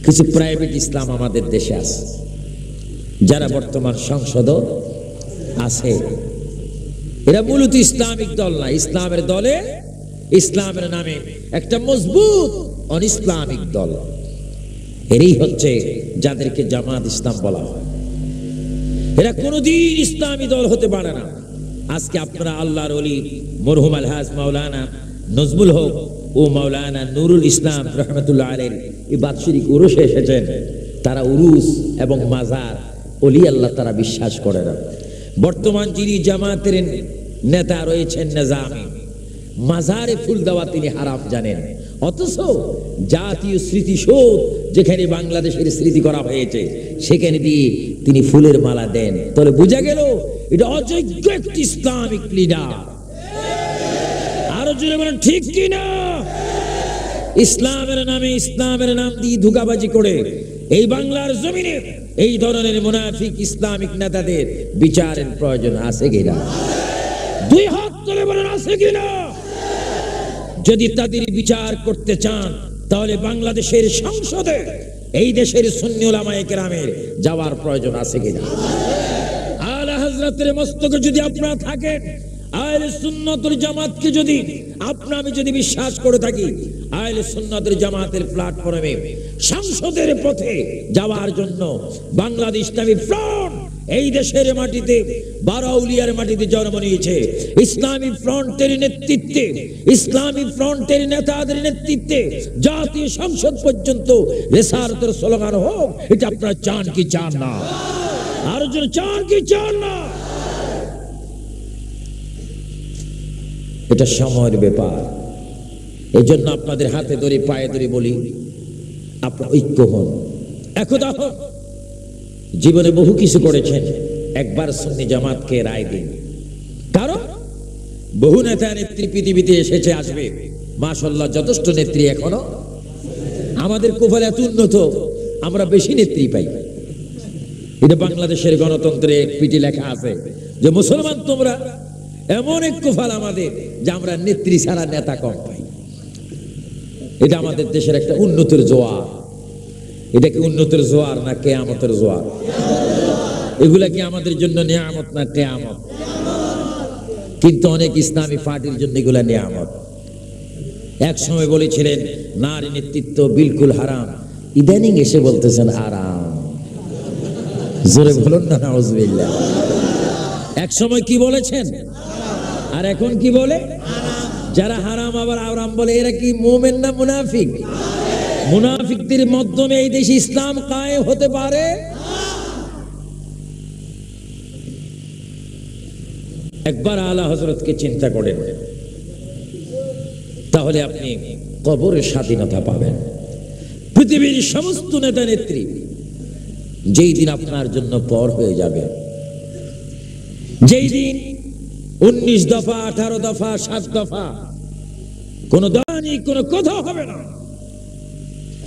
কিছু প্রাইভেট ইসলাম আমাদের দেশে আছে, যারা বর্তমান সংসদ আছে। এরা মূলত ইসলামিক দল না, ইসলামের দলে ইসলামের নামে একটা মজবুত অন ইসলামিক দল। এরই হচ্ছে যাদেরকে জামাত ইসলাম বলা হয়। এরা কোনদিন ইসলামী দল হতে পারে না। আজকে আপনারা আল্লাহর ওলি মরহুম আলহাজ মাওলানা নজমুল হক ও মাওলানা নুরুল ইসলাম রহমতুল্লাহ আলাইহির এই বাৎসরিক উরুসে এসেছেন। তারা উরুস এবং মাজার ওলি আল্লাহ তারা বিশ্বাস করে না। বর্তমান যিনি জামাতের নেতা রয়েছেন নিজামী, মাজারে ফুল দেওয়া তিনি হারাম জানেন, অথচ জাতীয় স্মৃতিসৌধ যেখানে বাংলাদেশের স্মৃতি করা হয়েছে সেখানে দিয়ে তিনি ফুলের মালা দেন। তাহলে বোঝা গেল এটা অযোগ্য একটি ইসলামিক লিডার। আরো জোরে বলেন ঠিক কিনা? ইসলামের নাম দিয়ে ধোঁকাবাজি করে এই বাংলার জমিনে এই ধরনের মুনাফিক ইসলামিক নেতাদের বিচারের প্রয়োজন আছে কিনা? দুই হাত তুলে বলেন আছে কিনা? যদি তাদের বিচার করতে চান তাহলে বাংলাদেশের সংসদে এই দেশের সুন্নি উলামায়ে কেরামের যাওয়ার প্রয়োজন আছে কিনা? আলা হযরতের মস্তকে যদি আপনারা থাকেন, আহলে সুন্নাতুল জামাতকে যদি আমি যদি বিশ্বাস করে থাকি, আহলে সুন্নাতুল জামাতের প্ল্যাটফর্মে সংসদের পথে যাওয়ার জন্য বাংলাদেশ ইসলামী ফ্রন্ট এই দেশের মাটিতে বারাউলিয়ার মাটিতে জন্ম নিয়েছে। ইসলামী ফ্রন্টের নেতৃত্বে, ইসলামী ফ্রন্টের নেতাদের নেতৃত্বে জাতীয় সংসদ পর্যন্ত রিসালাতের স্লোগান হোক, এটা আপনারা চান কি চান না? আর জন চান কি চান না? এটা সময়ের ব্যাপার। এই জন্য আপনাদের হাতে ধরে পায়ে ধরে বলি, আপনার ঐক্য হন, একদা হন। জীবনে বহু কিছু করেছেন, একবার সুন্নি জামাতকে রায় দিন। কারণ বহু নেতা নেত্রী পৃথিবীতে এসেছে, আসবে, মাশাআল্লাহ যথেষ্ট নেত্রী এখনো আমাদের কোফাল এত উন্নত, আমরা বেশি নেত্রী পাই। এটা বাংলাদেশের গণতন্ত্রে পিঠে লেখা আছে যে মুসলমান তোমরা এমন এক কোফাল আমাদের যে আমরা নেত্রী ছাড়া নেতা কম পাই। এটা আমাদের দেশের একটা উন্নতির জোয়ার। এটা কি উন্নতির জোয়ার না কিয়ামতের জোয়ার? এগুলা কি আমাদের জন্য নিয়ামত না কিয়ামত? কিন্তু অনেক ইসলামী পার্টির জন্য এগুলা নিয়ামত। এক সময় বলেছিলেন নারী নেতৃত্ব বিলকুল হারাম, ইদানিং এসে বলতেছেন আরাম। জোরে বলুন না নাউজুবিল্লাহ। এক সময় কি বলেছেন আর এখন কি বলে? যারা হারাম আবার আরাম বলে, এরা কি মুমিন না মুনাফিক? মুনাফিকদের মাধ্যমে এই দেশে ইসলাম কায়েম হতে পারে? একবার আলা হযরতকে চিন্তা করেন, তাহলে আপনি কবরের স্বাধীনতা পাবেন। পৃথিবীর সমস্ত নেতা নেত্রী যেই দিন আপনার জন্য পর হয়ে যাবে, যেই দিন 19 দফা 18 দফা 7 দফা কোন দানি কোন কথা হবে না,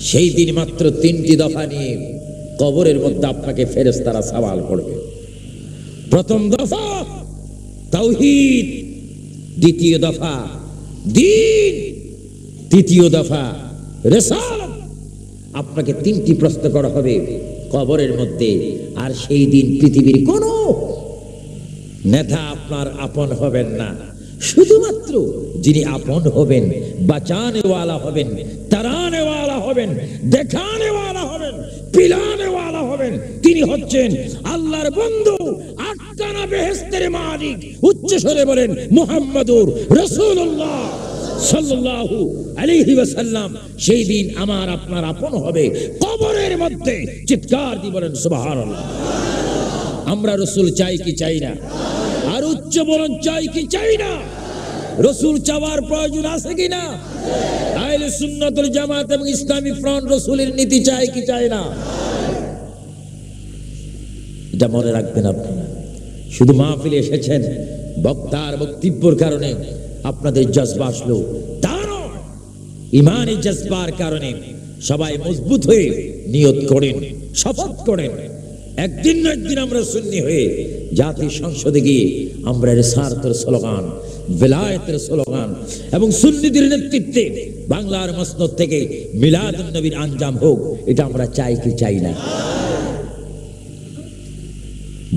সেই দিন মাত্র 3টি দফা নিয়ে কবরের মধ্যে আপনাকে ফেরেশতারা সওয়াল করবে। প্রথম দফা তাওহীদ, দ্বিতীয় দফা দ্বীন, তৃতীয় দফা রিসালাত। আপনাকে 3টি প্রশ্ন করা হবে কবরের মধ্যে। আর সেই দিন পৃথিবীর কোন নেতা আপনার আপন হবেন না, শুধুমাত্র যিনি আপন হবেন, বাঁচানেওয়ালা হবেন, তারানেওয়ালা হবেন, দেখানেওয়ালা হবেন, পিলানেওয়ালা হবেন, তিনি হচ্ছেন আল্লাহর বন্ধু, আটখানা বেহেশতের মালিক। উচ্চ স্বরে বলেন মুহাম্মাদুর রাসূলুল্লাহ সাল্লাল্লাহু আলাইহি ওয়াসাল্লাম। সেই দিন আমার আপনার আপন হবে কবরের মধ্যে। চিৎকার দিয়ে বলেন সুবহানাল্লাহ। আমরা রাসূল চাই কি চাই না? আর উচ্চ বলেন চাই কি চাই না? রাসূল চাওয়ার প্রয়োজন আছে কিনা? আহলে সুন্নাতুল জামাত এবং ইসলামী ফ্রন্ট রাসূলের নীতি চাই কি চাই না? এটা মনে রাখবেন আপনারা। শুধু মাহফিলে এসেছেন, বক্তার বক্তব্যের কারণে আপনাদের জজবা আসলো তা নয়, ইমানি জজবার কারণে সবাই মজবুত হয়ে নিয়ত করেন, শপথ করেন, একদিন না একদিন আমরা সুন্নি হয়ে জাতীয় সংসদে গিয়ে আমরা রিসালাতের স্লোগান বেলায়েতের স্লোগান এবং সুন্নিদের নেতৃত্বে বাংলার মসনদ থেকে মিলাদুন নবীর আঞ্জাম হোক, এটা আমরা চাই কি চাই না?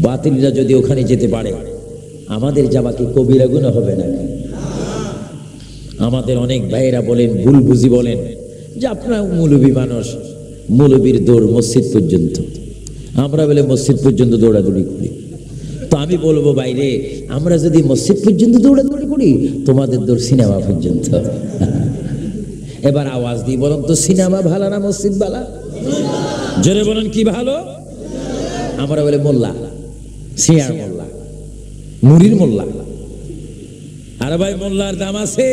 বাতিলরা যদি ওখানে যেতে পারে, আমাদের যাওয়া কি কবিরা গুনাহ হবে না? আমাদের অনেক ভাইয়েরা বলেন, ভুল বুঝি বলেন যে আপনারা মৌলবী মানুষ, মৌলবীর দৌড় মসজিদ পর্যন্ত, আমরা বলে মসজিদ পর্যন্ত দৌড়াদৌড়ি করি। তো আমি বলবো বাইরে, আমরা যদি মসজিদ পর্যন্ত দৌড়াদৌড়ি করি, তোমাদের দৌড় সিনেমা পর্যন্ত। এবার আওয়াজ দিই, বলুন তো, সিনেমা ভালো না মসজিদ ভালো? জোরে বলেন, কি ভালো? আমরা বলে মোল্লা, সিয়ার মোল্লা, মুরির মোল্লা। আর ভাই মোল্লার দাম আছে।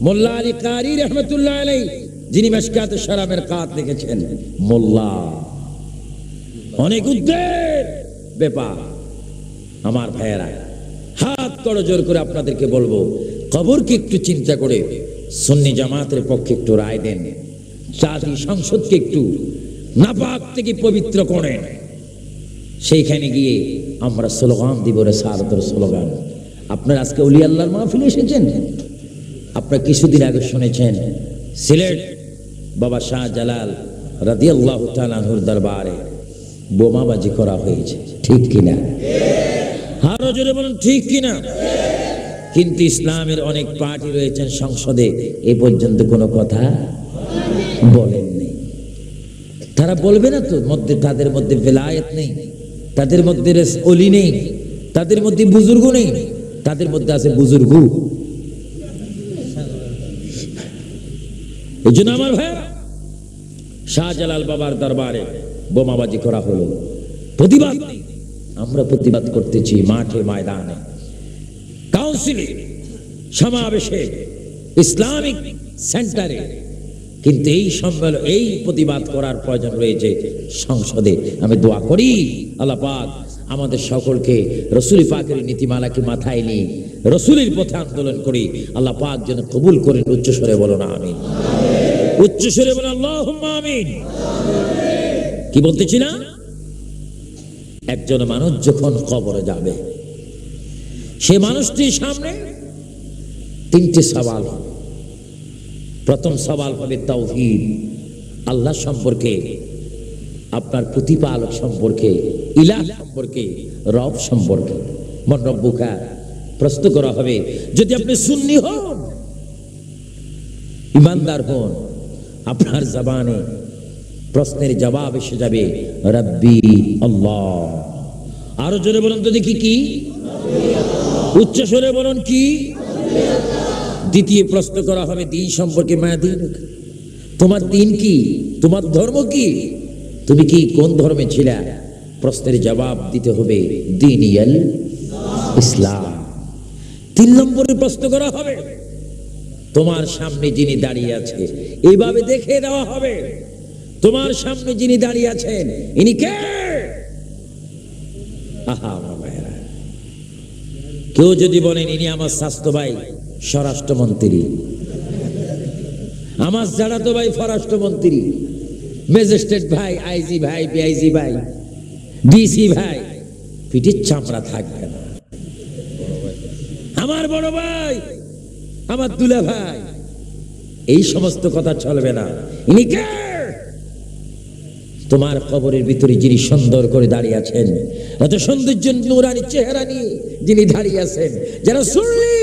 মোল্লা আলী কারি রহমতুল্লাহ আলাইহি, যিনি মিশকাত শরাবের কাত লিখেছেন, মোল্লা অনেক উদ্দের ব্যাপার। আমার ভাইয়েরা, হাত করজোর করে আপনাদেরকে বলবো, কবরকে একটু চিন্তা করে সুন্নি জামাতের পক্ষে একটু রায় দেন। জাতি সংসদকে একটু নাপাক থেকে পবিত্র করেন। সেইখানে গিয়ে আমরা স্লোগান দিব, রিসালাতের স্লোগান। আপনারা আজকে ওলি আল্লাহর মাহফিলে এসেছেন। আপনারা কিছুদিন আগে শুনেছেন সিলেট বাবা শাহজালাল রাদিয়াল্লাহু তাআলা আনহুর দরবারে বোমাবাজি করা হয়েছে, ঠিক কিনা? আরো জোরে বলুন, ঠিক কিনা? কিন্তু ইসলামের অনেক পার্টি রয়েছেন সংসদে, এ পর্যন্ত কোনো কথা বলেননি। তারা বলবে না তো, তাদের মধ্যে বেলায়েত নেই, তাদের মধ্যে ওলি নেই, তাদের মধ্যে বুজুর্গ নেই, তাদের মধ্যে আছে বুজুর্গ। এই জন্য আমার ভাইরা, শাহজালাল বাবার দরবারে বোমাবাজি করা হলো, প্রতিবাদ নেই। আমরা প্রতিবাদ করতেছি মাঠে, ময়দানে, কাউন্সিলে, সমাবেশে, ইসলামিক সেন্টারে। কিন্তু এই সম্মেলন, এই প্রতিবাদ করার প্রয়োজন রয়েছে সংসদে। আমি দোয়া করি আল্লাহ পাক আমাদের সকলকে রসুল পাকের নীতিমালাকে মাথায় নিয়ে রসুলের পথে আন্দোলন করি। আল্লাহ পাক যেন কবুল করেন। উচ্চস্বরে বলো না আমিন। উচ্চস্বরে বলো আল্লাহুম্মা আমিন। কি বলতেছি না? একজন মানুষ যখন কবরে যাবে, সে মানুষটির সামনে তিনটি সওয়াল হবে। প্রথম সওয়াল হবে তাওহীদ, আল্লাহ সম্পর্কে, আপনার প্রতিপালক সম্পর্কে, ইলাহ সম্পর্কে, রব সম্পর্কে। মান রব্বুকা প্রশ্ন করা হবে। যদি আপনি সুন্নি হন, ইমানদার হন, আপনার জবানে প্রশ্নের জবাব এসে যাবে রব্বি আল্লাহ। আরো জোরে বলুন তো দেখি, কি? উচ্চ স্বরে বলুন, কি? দ্বিতীয় প্রশ্ন করা হবে দ্বীন সম্পর্কে। মা দ্বীন, তোমার দ্বীন কি? তোমার ধর্ম কি? তুমি কি কোন ধর্মে ছিলা? প্রশ্নের জবাব দিতে হবে দ্বীনিয়াল ইসলাম। তিন নম্বরে প্রশ্ন করা হবে, তোমার সামনে যিনি দাঁড়িয়ে আছে, এইভাবে দেখে দেওয়া হবে, তোমার সামনে যিনি দাঁড়িয়ে আছেন ইনি কে? আহা আমার ভাইরা, কেউ যদি বলেন ইনি আমার স্বাস্থ্য ভাই স্বরাষ্ট্রমন্ত্রী, আমার জাড়াতো ভাই পররাষ্ট্রমন্ত্রী, ম্যাজিস্ট্রেট ভাই, আইজি ভাই, পিআইজি ভাই, ডিসি ভাই, পিঠির চামড়া থাকবে না। আমার বড় ভাই, আমার দুলা ভাই, এই সমস্ত কথা চলবে না। ইনি কে? তোমার কবরের ভিতরে যিনি সুন্দর করে দাঁড়িয়ে আছেন, এত সৌন্দর্য নূরানি চেহারা নিয়ে যিনি দাঁড়িয়ে আছেন, যারা সুন্নি,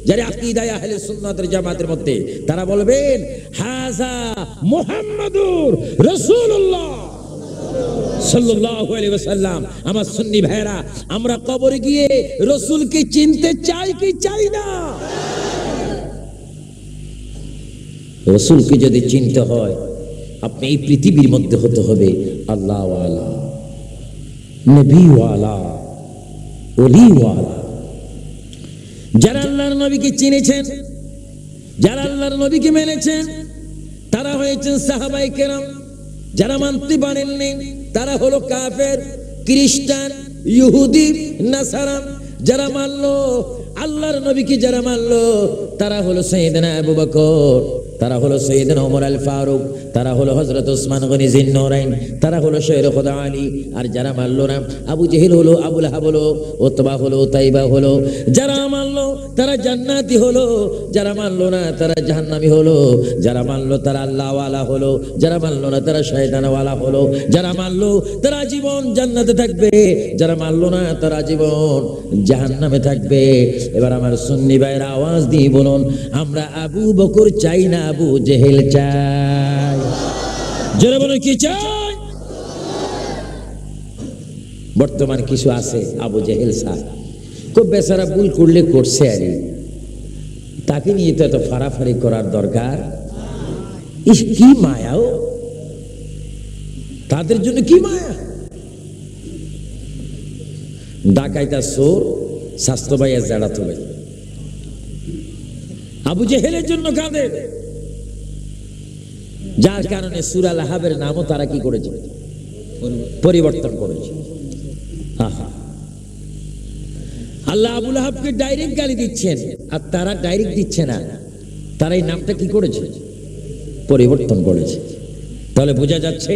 যারা আকীদায়ে আহলে সুন্নাতের জামাতের মধ্যে, তারা বলবেন হাযা মুহাম্মাদুর রাসূলুল্লাহ সাল্লাল্লাহু আলাইহি ওয়াসাল্লাম। আমার সুন্নি ভাইরা, আমরা কবরে গিয়ে রাসূলকে চিনতে চাই কি চাই না? রাসূলকে যদি চিনতে হয়, আপনি এই পৃথিবীর মধ্যে হতে হবে আল্লাহ ওয়ালা, নবী ওয়ালা, ওলি ওয়ালা। যারা আল্লাহর নবীকে চিনেছেন, যারা আল্লাহর নবীকে মেনেছেন, তারা হয়েছেন সাহাবায়ে কেরাম। যারা মানতে পারেননি, তারা হলো কাফের, খ্রিস্টান, ইহুদি, নাসারা। যারা মানলো আল্লাহর নবীকে, যারা মানলো, তারা হলো সাইয়েদনা আবু বকর, তারা হলো সৈয়দনা ওমর আল ফারুক, তারা হলো হযরত ওসমান গনি জিন্নুরাইন, তারা হলো শের খোদা আলী। আর যারা মানলো না, আবু জেহেল হলো, আবু লাহাব হলো, উতবা হলো, তাইবা হলো, যারা মানলো তারা জান্নাতি হলো, যারা মানলো না তারা জাহান্নামী হলো, যারা মানলো তারা আল্লাহওয়ালা হলো, যারা মানলো না তারা শয়তানওয়ালা হলো, যারা মানলো তারা জীবন জান্নাতে থাকবে, যারা মানলো না তারা জীবন জাহান্নামে থাকবে। এবার আমার সুন্নি ভাইরা আওয়াজ দিয়ে বলুন, আমরা আবু বকর চাই না আবু জেহেল চাই? জোরে বলুন, কি চাই? বর্তমান কিছু আছে আবু জেহেল চাই, খুব বেচারা ভুল করলে করছে, আর তাকে নিয়ে তো এত ফাড়াফাড়ি করার দরকার কি মায়াও, তাদের জন্য কি মায়া। ডাকাইতা চোর স্বাস্থ্য ভাইয়া জাড়া তোলে, আবু জেহেলের জন্য কাঁদে, যার কারণে সূরা লাহাবের নামও তারা কি করেছে? পরিবর্তন করেছে। আল্লাহ আবু লাহাবকে ডাইরেক্ট গালি দিচ্ছেন, আর তারা ডাইরেক্ট দিচ্ছে না, তারা এই নামটা কি করেছে? পরিবর্তন করেছে। তাহলে বোঝা যাচ্ছে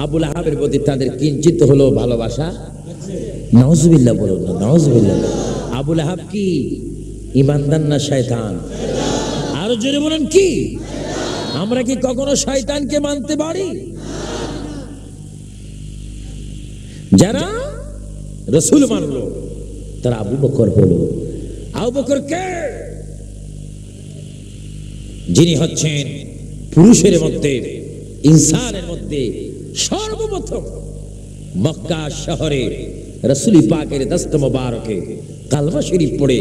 আবু লাহাবের প্রতি তাদের কিঞ্চিত হলো ভালোবাসা। নাউজুবিল্লাহ বলুন না, নাউজুবিল্লাহ। আবু লাহাব কি ঈমানদার না শয়তান? আরো জোরে বলেন, কি? আমরা কি কখনো শয়তানকে মানতে পারি? যারা রাসূল মানলো তারা আবু বকর হলো। আবু বকর কে? যিনি হচ্ছেন পুরুষের মধ্যে, ইনসানের মধ্যে সর্বপ্রথম মক্কা শহরে রাসূল পাকের দস্ত মোবারকে কালমা শরীফ পড়ে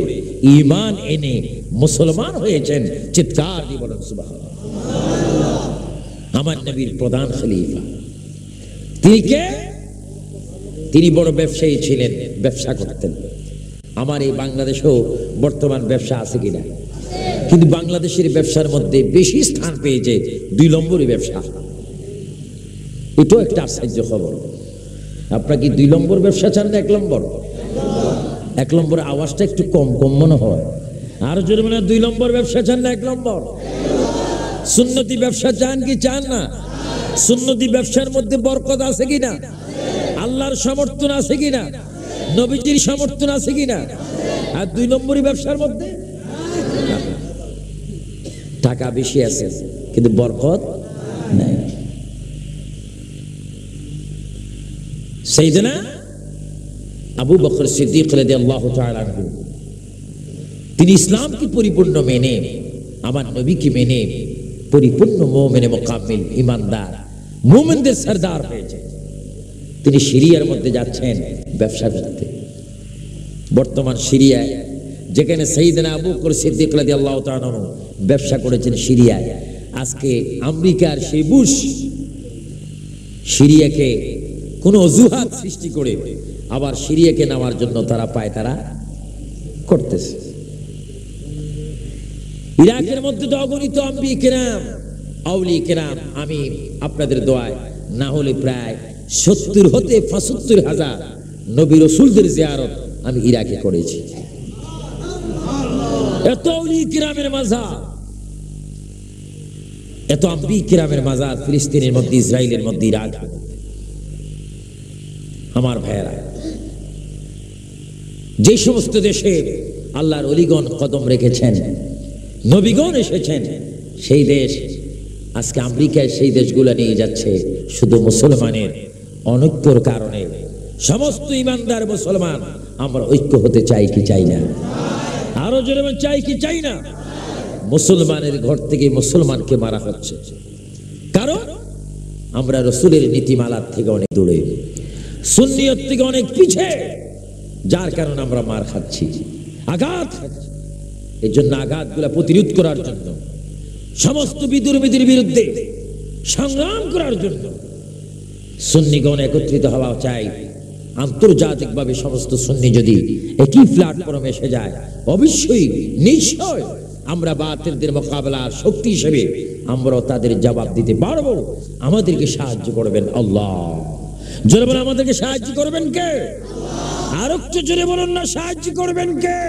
ঈমান এনে মুসলমান হয়েছেন। চিৎকার দিয়ে বলেন সুবহানাল্লাহ। আমার নবীর প্রধান খলিফা তিনি কে? তিনি বড় ব্যবসায়ী ছিলেন, ব্যবসা করতেন। আমার এই বাংলাদেশেও বর্তমান ব্যবসা আছে কিনা, কিন্তু বাংলাদেশের ব্যবসার মধ্যে বেশি স্থান পেয়েছে 2 নম্বরই ব্যবসা। এটাও একটা আশ্চর্য খবর। আপনারা কি 2 নম্বর ব্যবসা চান না 1 নম্বর? 1 নম্বর আওয়াজটা একটু কম কম মনে হয়। আর জোরে মানে 2 নম্বর ব্যবসা চান না 1 নম্বর? সুন্নতি ব্যবসা চান কি চান না? সুন্নতি ব্যবসার মধ্যে বরকত আছে কিনা? আল্লাহর সমর্থন আছে কিনা? নবীজির সমর্থন আছে কিনা? আর 2 নম্বরই ব্যবসার মধ্যে টাকা বেশি আছে কিন্তু বরকত নাই। সাইয়েদনা আবু বকর সিদ্দিক রাদিয়াল্লাহু তাআলা আনহু তিনি ইসলামকে পরিপূর্ণ মেনে, আমার নবীকে মেনে পরিপূর্ণ মুমিনে মুকাম্মিল ঈমানদার মুমিনদের সরদার হয়েছে। তিনি সিরিয়ার মধ্যে যাচ্ছেন ব্যবসা করতে। বর্তমান সিরিয়ায় যেখানে সাইয়েদনা আবু বকর সিদ্দিক রাদিয়াল্লাহু তাআলা আনহু ব্যবসা করেছেন সিরিয়ায়, আজকে আমেরিকার সেই বুশ সিরিয়াকে কোন অজুহাত সৃষ্টি করে আবার সিরিয়াকে নেওয়ার জন্য তারা পায়তারা করতেছে। ইরাকের মধ্যে তো অগণিত আম্বিয়া কেরাম, আউলিয়া কেরাম, আমি আপনাদের দোয়ায় না হলে প্রায় 70 হতে 75 হাজার নবী রাসূলদের জিয়ারত আমি ইরাকে করেছি। এত আউলিয়া কেরামের মাজার, এত আম্বিয়া কেরামের মাজার ফিলিস্তিনের মধ্যে, ইসরায়েলের মধ্যে, ইরাকের মধ্যে। আমার ভাইয়েরা, যে সমস্ত দেশে আল্লাহর ওলিগণ কদম রেখেছেন, নবীগণ এসেছেন, সেই দেশ আজকে আমেরিকায় সেই দেশগুলো নিয়ে যাচ্ছে শুধু মুসলমানের অনৈক্যর কারণে। সমস্ত ইমানদার মুসলমান আমরা ঐক্য হতে চাই কি চাই না? আরো জোরে চাই কি চাই না? মুসলমানের ঘর থেকে মুসলমানকে মারা হচ্ছে, কারণ আমরা রাসূলের নীতিমালার থেকে অনেক দূরে, সুন্নিয়ত থেকে অনেক পিছে, যার কারণে আমরা মার খাচ্ছি, আঘাত খাচ্ছি। এই জন্য আঘাতগুলো প্রতিরোধ করার জন্য, সমস্ত বিদ্রোহীদের বিরুদ্ধে সংগ্রাম করার জন্য সুন্নিগণ একত্রিত হওয়া চাই। আন্তর্জাতিকভাবে সমস্ত সুন্নি যদি একই প্ল্যাটফর্মে এসে যায়, অবশ্যই নিশ্চয় আমরা বাতিলদের মোকাবেলার শক্তি হিসেবে আমরাও তাদের জবাব দিতে পারবো। আমাদেরকে সাহায্য করবেন আল্লাহ। জোরে বলে আমাদেরকে সাহায্য করবেন কে? আর একটু জোরে বলুন না, সাহায্য করবেন কে?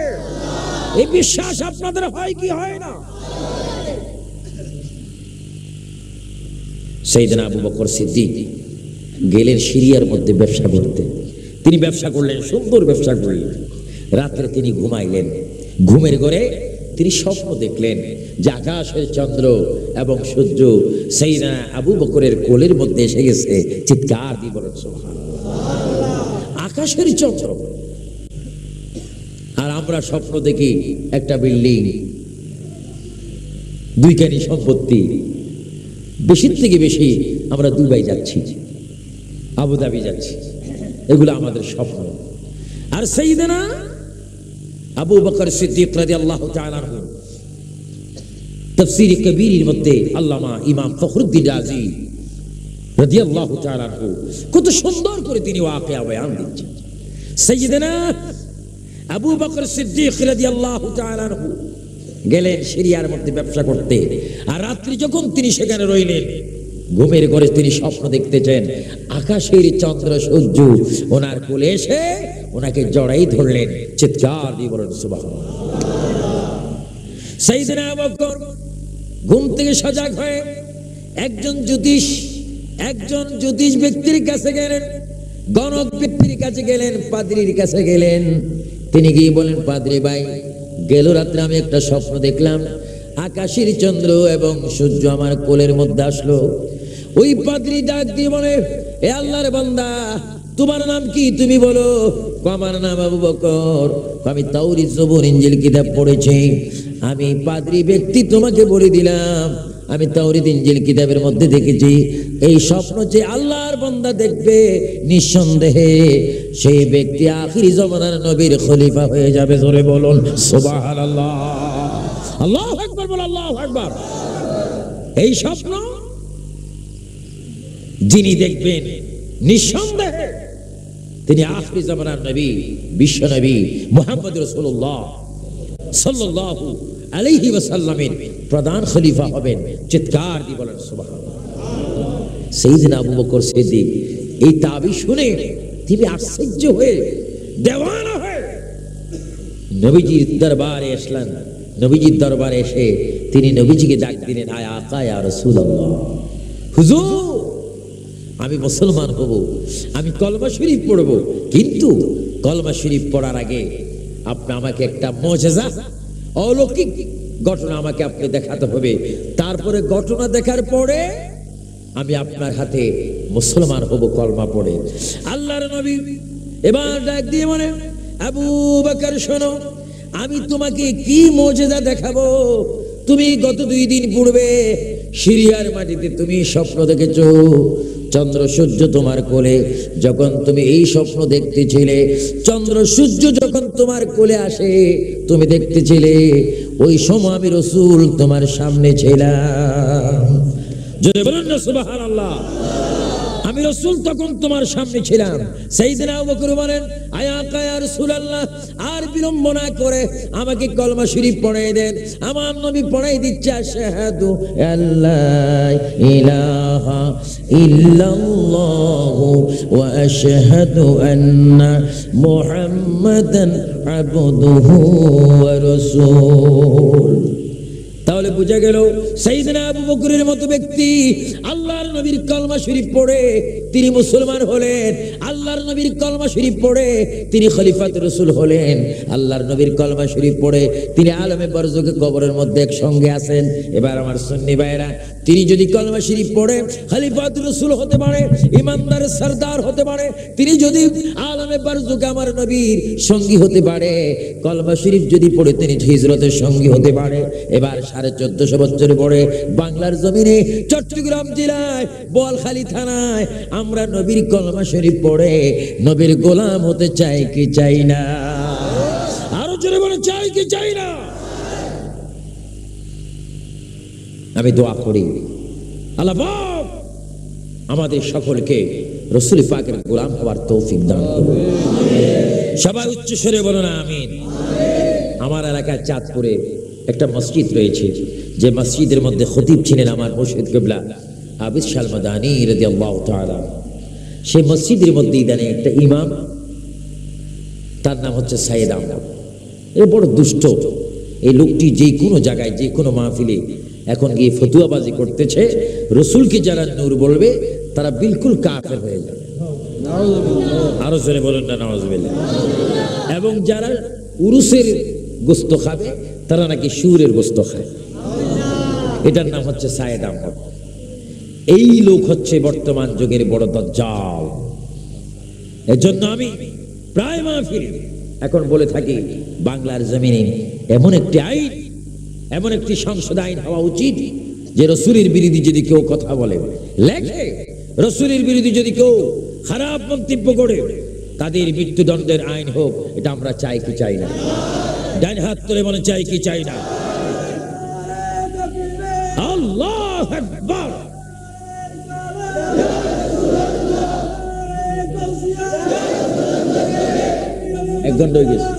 এই বিশ্বাস আপনাদের হয় কি হয় না? সাইয়েদনা আবু বকর সিদ্দিক গেলেন সিরিয়ার মধ্যে ব্যবসা করতে। তিনি ব্যবসা করলেন, সুন্দর ব্যবসা করলেন। রাত্রে তিনি ঘুমাইলেন, ঘুমের ঘরে তিনি স্বপ্ন দেখলেন যে আকাশের চন্দ্র এবং সূর্য সাইয়েদনা আবু বকরের কোলের মধ্যে এসে গেছে। চিৎকার দিয়ে বলেন সুবহানাল্লাহ। আকাশের চন্দ্র, আর আমরা স্বপ্ন দেখি একটা বিল্ডিং, দুইখানি সম্পত্তি, বেশির থেকে বেশি আমরা দুবাই যাচ্ছি, আবুধাবি যাচ্ছি, এগুলো আমাদের স্বপ্ন। আর সাইয়েদনা আবু বকর সিদ্দিক রাদিয়াল্লাহু তাআলা আনহু তাফসীর কবীরের মধ্যে আল্লামা ইমাম ফখরুদ্দীন রাজি রাদিয়াল্লাহু তাআলা আনহু কত সুন্দর করে তিনি ওয়াকিয়া বয়ান দিচ্ছেন। সাইয়েদনা আবু বকর সিদ্দিক রাদিয়াল্লাহু তাআলা আনহু গেলেন সিরিয়ার মধ্যে ব্যবসা করতে। আর রাত্রি যখন তিনি সেখানে রইলেন, ঘুমের ঘরে তিনি স্বপ্ন দেখতেছেন আকাশের চন্দ্র সূর্য ওনার কোলে এসে ওনাকে জড়াই ধরলেন। চিৎকার দিয়ে বলেন সুবহানাল্লাহ। সাইয়েদনা আবু বকর ঘুম থেকে সজাগ হয়ে একজন জ্যোতিষ ব্যক্তির কাছে গেলেন, গণক ব্যক্তির কাছে গেলেন, পাদ্রীর কাছে গেলেন। তিনি গিয়ে বলেন, পাদ্রী ভাই, গেল রাত্রে আমি একটা স্বপ্ন দেখলাম, আকাশের চন্দ্র এবং সূর্য আমার কোলের মধ্যে আসলো। ওই পাদ্রী ডাক দিয়ে বলে, এ আল্লাহর বান্দা, তোমার নাম কি তুমি বলো? আমার নাম আবু বকর, আমি তাওরীত জবুর ইনজিল কিতাব পড়েছি। আমি পাদ্রী ব্যক্তি তোমাকে বলে দিলাম, আমি তাওরীত ইনজিল কিতাবের মধ্যে দেখেছি এই স্বপ্ন যে আল্লাহর বান্দা দেখবে, নিঃসন্দেহে সেই ব্যক্তি আখিরি জামানার নবীর খলিফা হয়ে যাবে। জোরে বলুন সুবহানাল্লাহ। আল্লাহু আকবার, বল আল্লাহু আকবার। এই স্বপ্ন যিনি দেখবেন, নিঃসন্দেহে তিনি আখিরি জামানার নবী, বিশ্ব নবী মুহাম্মদ রাসূলুল্লাহ সাল্লাল্লাহু আলাইহি ওয়াসাল্লামের প্রধান খলিফা হবেন। চিৎকার দিয়ে বলেন সুবহানাল্লাহ। সাইয়েদনা আবু বকর সিদ্দিক এই তাবিজ শুনে তিনি আশ্চর্য হয়ে, দেওয়ানা হয়ে নবীজির দরবারে আসলেন। নবীজির দরবারে এসে তিনি নবীজিকে ডাক দিলেন, আয় আকা ইয়া রাসূলুল্লাহ, হুজুর আমি মুসলমান হব, আমি কলমা শরীফ পড়ব, কিন্তু কলমা শরীফ পড়ার আগে আপনি আমাকে একটা মুজিজা, অলৌকিক ঘটনা আমাকে আপনি দেখাতে হবে। তারপরে ঘটনা দেখার পরে আমি আপনার হাতে মুসলমান হব কলমা পড়ে। আল্লাহর নবী এবার ডাক দিয়ে বলে, আবু বকর শোনো, আমি তোমাকে কি মুজিজা দেখাবো। তুমি গত 2 দিন পূর্বে সিরিয়ার মাটিতে তুমি স্বপ্ন দেখেছো, চন্দ্র সূর্য তোমার কোলে। যখন তুমি এই স্বপ্ন দেখতেছিলে, চন্দ্র সূর্য যখন তোমার কোলে আসে তুমি দেখতেছিলে, ওই সময় আমি রাসূল তোমার সামনে ছিলাম। যদি বলেন না সুবহানাল্লাহ। আমি রাসূল তখন তোমার সামনে ছিলাম। সাইয়েদনা আবু বকর বলেন, আয়া আকা ইয়া রাসূলুল্লাহ, আর বিলম্ব না করে আমাকে কলমা শরীফ পড়াই দেন। আমার নবী পড়াই দিচ্ছে, আশহাদু আল্লা ইলাহা ইল্লাল্লাহু ওয়া আশহাদু আন্না মুহাম্মাদান আবদুহু ওয়া রাসূল। তাহলে বুঝা গেল সাইয়েদনা আবু বকরের মতো ব্যক্তি আল্লাহর নবীর কলমা শরীফ পড়ে তিনি মুসলমান হলেন। আল্লাহর নবীর কলমা শরীফ পড়ে তিনি খলিফাতুর রাসূল হলেন। আল্লাহর নবীর কলমা শরীফ পড়ে তিনি আলমে বারযুকে কবরের মধ্যে একসঙ্গে আছেন। এবার আমার সুন্নি ভাইরা, তিনি যদি কলমা শরীফ পড়ে খলিফাতুর রাসূল হতে পারে, ইমানদার সরদার হতে পারে, তিনি যদি আলমে বারযুকে আমার নবীর সঙ্গী হতে পারে, কলমা শরীফ যদি পড়ে তিনি হিজরতের সঙ্গী হতে পারে। এবার 1450 বছর পরে বাংলার জমিনে চট্টগ্রাম জেলায় বোয়ালখালী থানায় আমরা নবীর কলমা শরীফ পড়ে নবীর গোলাম হতে চাই কি চাই না? আরো জোরে বলে, চাই কি চাই না? আমি দোয়া করি আল্লাহ পাক আমাদের সকলকে রাসূল পাকের গোলাম হওয়ার তৌফিক দান করুন। সবাই উচ্চ স্বরে বলুন আমিন। আমার এলাকায় চাঁদপুরে একটা মসজিদ রয়েছে, যে মসজিদের মধ্যে খতিব ছিলেন আমার মুর্শিদ কিবলা আবিদ শাহ মাদানী রাদিয়াল্লাহু তাআলা। সেই মসজিদের মধ্যে ইদানে একটা ইমাম, তার নাম হচ্ছে সাইয়েদ আহমদ। এ বড় দুষ্ট। এই লোকটি যে কোনো জায়গায় যে কোনো মাহফিলে এখন গিয়ে ফতুয়াবাজি করতেছে, রসুলকে যারা নূর বলবে তারা বিলকুল কাফের হয়ে যাবে। আরো জোরে বলুন না নাউজুবিল্লাহ। এবং যারা উরুসের গোস্ত খাবে তারা নাকি সুরের গোস্ত খায়। এটার নাম হচ্ছে সায়েদ আহমদ। এই লোক হচ্ছে বর্তমান যুগের বড় দাজ্জাল। এজন্য আমি প্রায় মাহফিল এখন বলে থাকি, বাংলার জমিনে এমন একটি আইন, এমন একটি সংসদ আইন হওয়া উচিত যে রসুলের বিরোধী যদি কেউ কথা বলে, লেখে, রসুলের বিরোধী যদি কেউ খারাপ মন্তব্য করে, তাদের মৃত্যুদণ্ডের আইন হোক। এটা আমরা চাই কি চাই না? ডান হাত তুলে বলে চাই কি চাই না? আল্লাহু আকবার। এক ঘন্টা হয়ে গেছে।